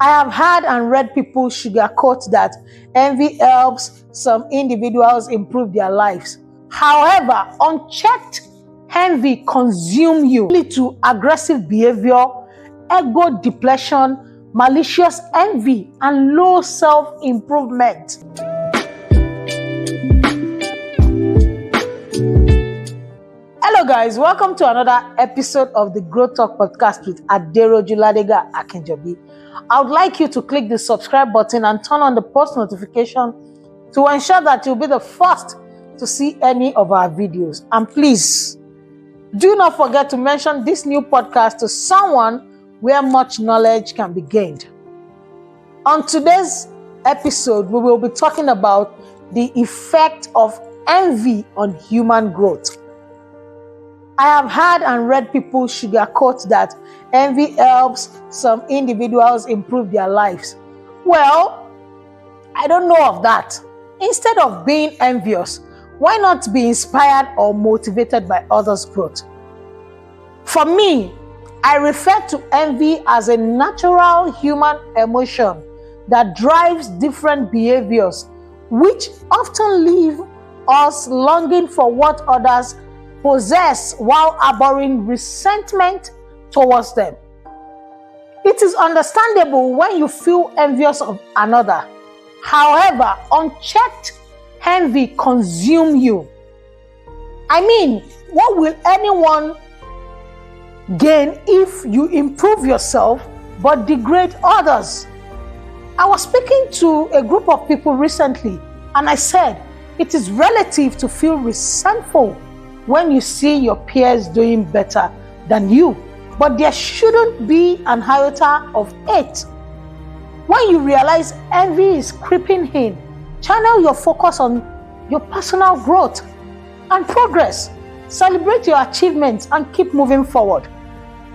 I have heard and read people sugarcoat that envy helps some individuals improve their lives. However, unchecked envy consumes you, lead to aggressive behavior, ego depletion, malicious envy, and low self-improvement. Hello guys, welcome to another episode of the Growth Talk podcast with Aderoju Ladega Akinjobi. I would like you to click the subscribe button and turn on the post notification to ensure that you'll be the first to see any of our videos. And please, do not forget to mention this new podcast to someone where much knowledge can be gained. On today's episode, we will be talking about the effect of envy on human growth. I have heard and read people sugarcoat that envy helps some individuals improve their lives. Well, I don't know of that. Instead of being envious, why not be inspired or motivated by others' growth? For me, I refer to envy as a natural human emotion that drives different behaviors, which often leave us longing for what others possess while harboring resentment towards them. It is understandable when you feel envious of another. However, unchecked envy consumes you. I mean, what will anyone gain if you improve yourself but degrade others? I was speaking to a group of people recently, and I said it is relative to feel resentful when you see your peers doing better than you, but there shouldn't be an iota of hate. When you realize envy is creeping in, channel your focus on your personal growth and progress. Celebrate your achievements and keep moving forward.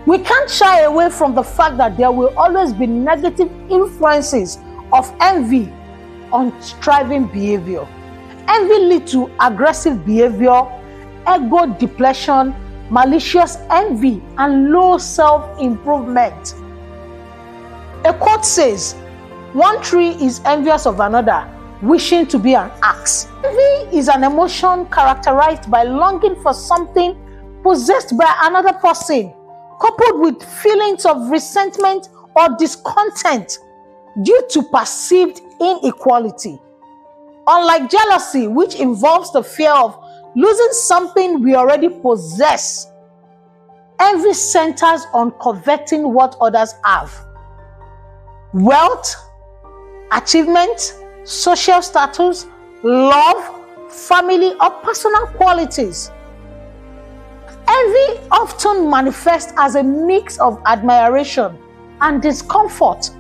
We can't shy away from the fact that there will always be negative influences of envy on striving behavior. Envy leads to aggressive behavior, ego depletion, malicious envy, and low self-improvement. A quote says, "One tree is envious of another, wishing to be an axe." Envy is an emotion characterized by longing for something possessed by another person, coupled with feelings of resentment or discontent due to perceived inequality. Unlike jealousy, which involves the fear of losing something we already possess, envy centers on coveting what others have: wealth, achievement, social status, love, family, or personal qualities. Envy often manifests as a mix of admiration and discomfort,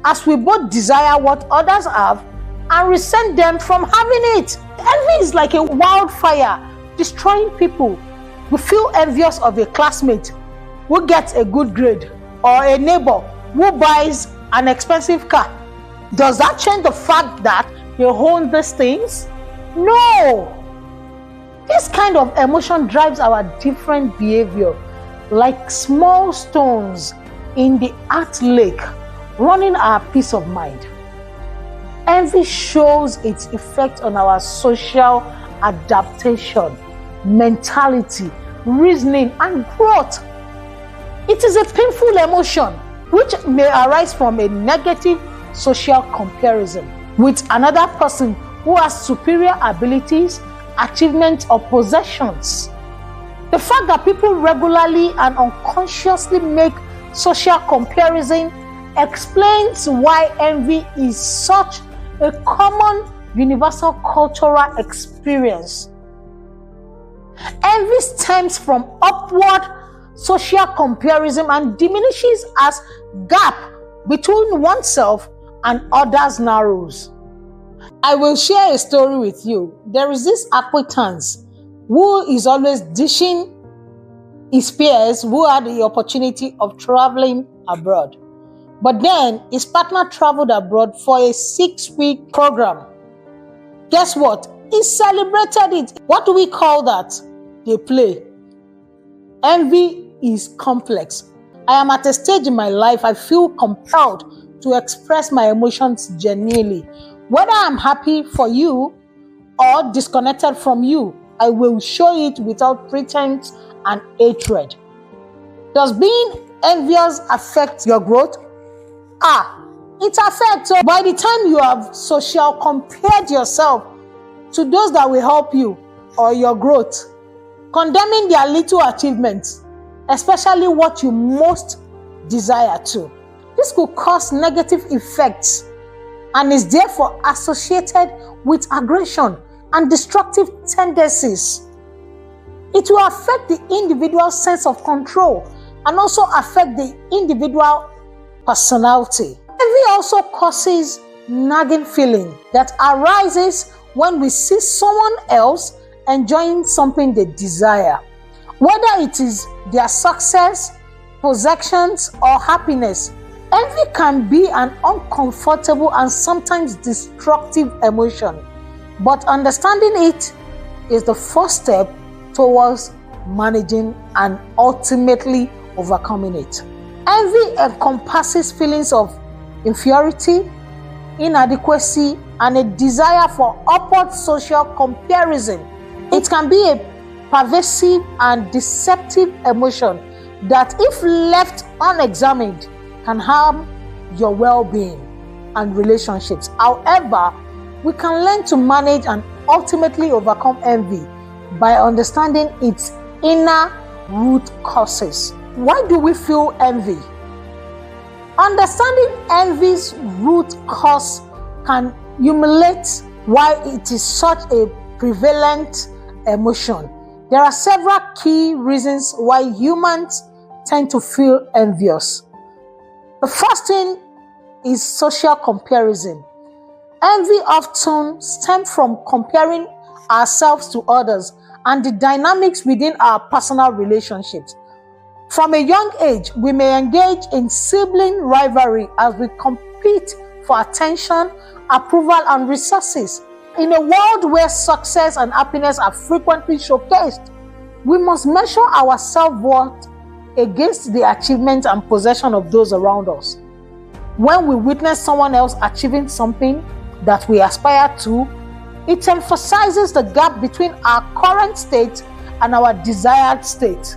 as we both desire what others have and resent them from having it. Envy is like a wildfire destroying people. We feel envious of a classmate who gets a good grade or a neighbor who buys an expensive car. Does that change the fact that they own these things? No. This kind of emotion drives our different behavior like small stones in the art lake, running our peace of mind. Envy shows its effect on our social adaptation, mentality, reasoning, and growth. It is a painful emotion which may arise from a negative social comparison with another person who has superior abilities, achievements, or possessions. The fact that people regularly and unconsciously make social comparison explains why envy is such a common universal cultural experience. Envy stems from upward social comparison and diminishes as gap between oneself and others narrows. I will share a story with you. There is this acquaintance who is always dishing his peers who had the opportunity of traveling abroad. But then his partner traveled abroad for a 6-week program. Guess what? He celebrated it. What do we call that? They play. Envy is complex. I am at a stage in my life I feel compelled to express my emotions genuinely. Whether I'm happy for you or disconnected from you, I will show it without pretense and hatred. Does being envious affect your growth? It affects. So by the time you have social compared yourself to those that will help you or your growth, condemning their little achievements, especially what you most desire to. This could cause negative effects and is therefore associated with aggression and destructive tendencies. It will affect the individual's sense of control and also affect the individual personality. Envy also causes nagging feeling that arises when we see someone else enjoying something they desire. Whether it is their success, possessions, or happiness, envy can be an uncomfortable and sometimes destructive emotion. But understanding it is the first step towards managing and ultimately overcoming it. Envy encompasses feelings of inferiority, inadequacy, and a desire for upward social comparison. It can be a pervasive and deceptive emotion that, if left unexamined, can harm your well-being and relationships. However, we can learn to manage and ultimately overcome envy by understanding its inner root causes. Why do we feel envy? Understanding envy's root cause can illuminate why it is such a prevalent emotion. There are several key reasons why humans tend to feel envious. The first thing is social comparison. Envy often stems from comparing ourselves to others and the dynamics within our personal relationships. From a young age, we may engage in sibling rivalry as we compete for attention, approval, and resources. In a world where success and happiness are frequently showcased, we must measure our self-worth against the achievements and possession of those around us. When we witness someone else achieving something that we aspire to, it emphasizes the gap between our current state and our desired state,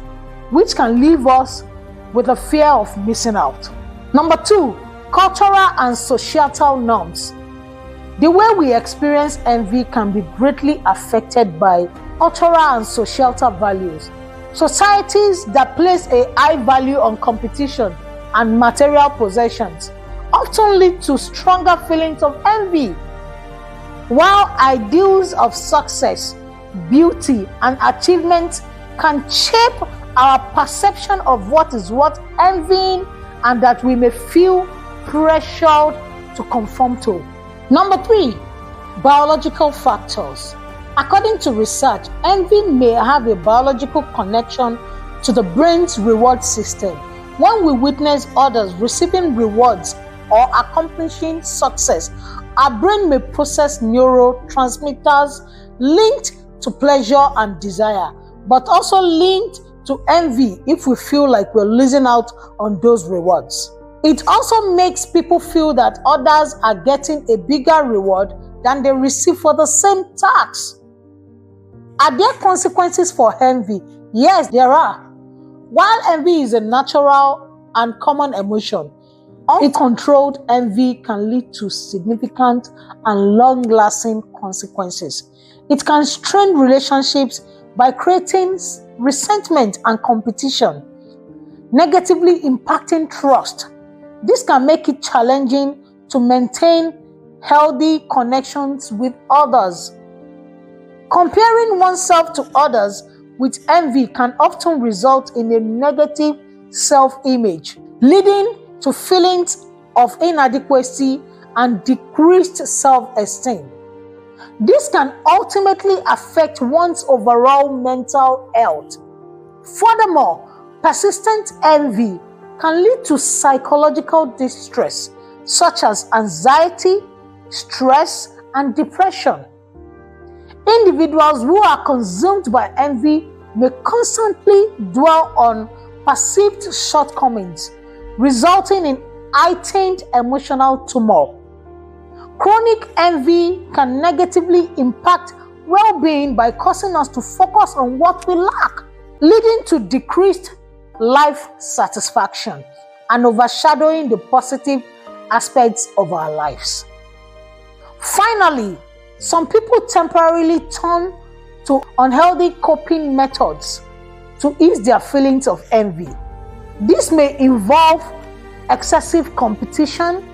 which can leave us with a fear of missing out. Number 2, cultural and societal norms. The way we experience envy can be greatly affected by cultural and societal values. Societies that place a high value on competition and material possessions often lead to stronger feelings of envy, while ideals of success, beauty, and achievement can shape our perception of what is worth envying and that we may feel pressured to conform to. Number 3, biological factors. According to research, envy may have a biological connection to the brain's reward system. When we witness others receiving rewards or accomplishing success, our brain may process neurotransmitters linked to pleasure and desire, but also linked to envy if we feel like we're losing out on those rewards. It also makes people feel that others are getting a bigger reward than they receive for the same task. Are there consequences for envy? Yes, there are. While envy is a natural and common emotion, uncontrolled envy can lead to significant and long-lasting consequences. It can strain relationships by creating resentment and competition, negatively impacting trust. This can make it challenging to maintain healthy connections with others. Comparing oneself to others with envy can often result in a negative self-image, leading to feelings of inadequacy and decreased self-esteem. This can ultimately affect one's overall mental health. Furthermore, persistent envy can lead to psychological distress, such as anxiety, stress, and depression. Individuals who are consumed by envy may constantly dwell on perceived shortcomings, resulting in heightened emotional turmoil. Chronic envy can negatively impact well-being by causing us to focus on what we lack, leading to decreased life satisfaction and overshadowing the positive aspects of our lives. Finally, some people temporarily turn to unhealthy coping methods to ease their feelings of envy. This may involve excessive competition,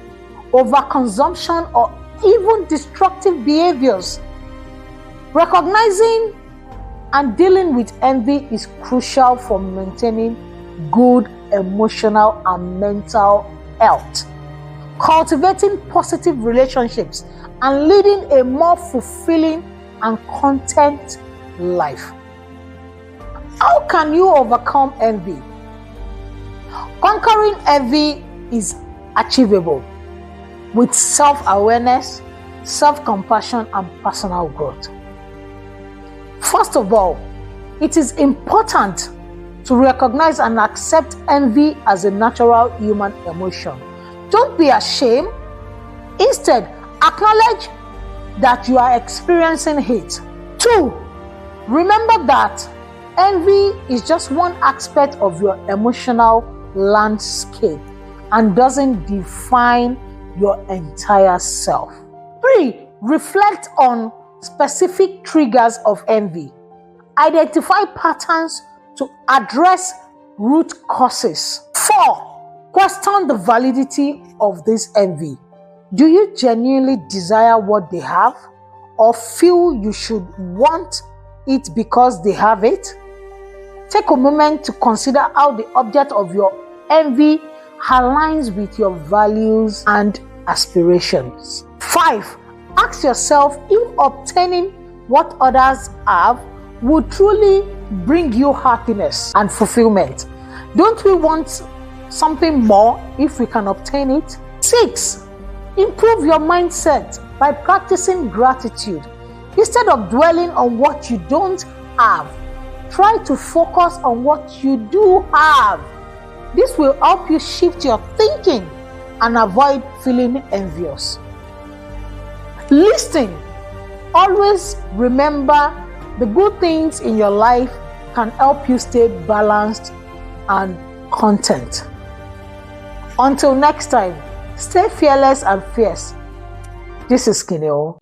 overconsumption, or even destructive behaviors. Recognizing and dealing with envy is crucial for maintaining good emotional and mental health, cultivating positive relationships, and leading a more fulfilling and content life. How can you overcome envy? Conquering envy is achievable with self-awareness, self-compassion, and personal growth. First of all, it is important to recognize and accept envy as a natural human emotion. Don't be ashamed. Instead, acknowledge that you are experiencing it. 2, remember that envy is just one aspect of your emotional landscape and doesn't define your entire self. 3, reflect on specific triggers of envy. Identify patterns to address root causes. 4, question the validity of this envy. Do you genuinely desire what they have, or feel you should want it because they have it? Take a moment to consider how the object of your envy aligns with your values and aspirations. 5, ask yourself if obtaining what others have would truly bring you happiness and fulfillment. Don't we want something more if we can obtain it? 6, improve your mindset by practicing gratitude. Instead of dwelling on what you don't have, try to focus on what you do have. This will help you shift your thinking and avoid feeling envious. Listen. Always remember the good things in your life can help you stay balanced and content. Until next time, stay fearless and fierce. This is Kineo.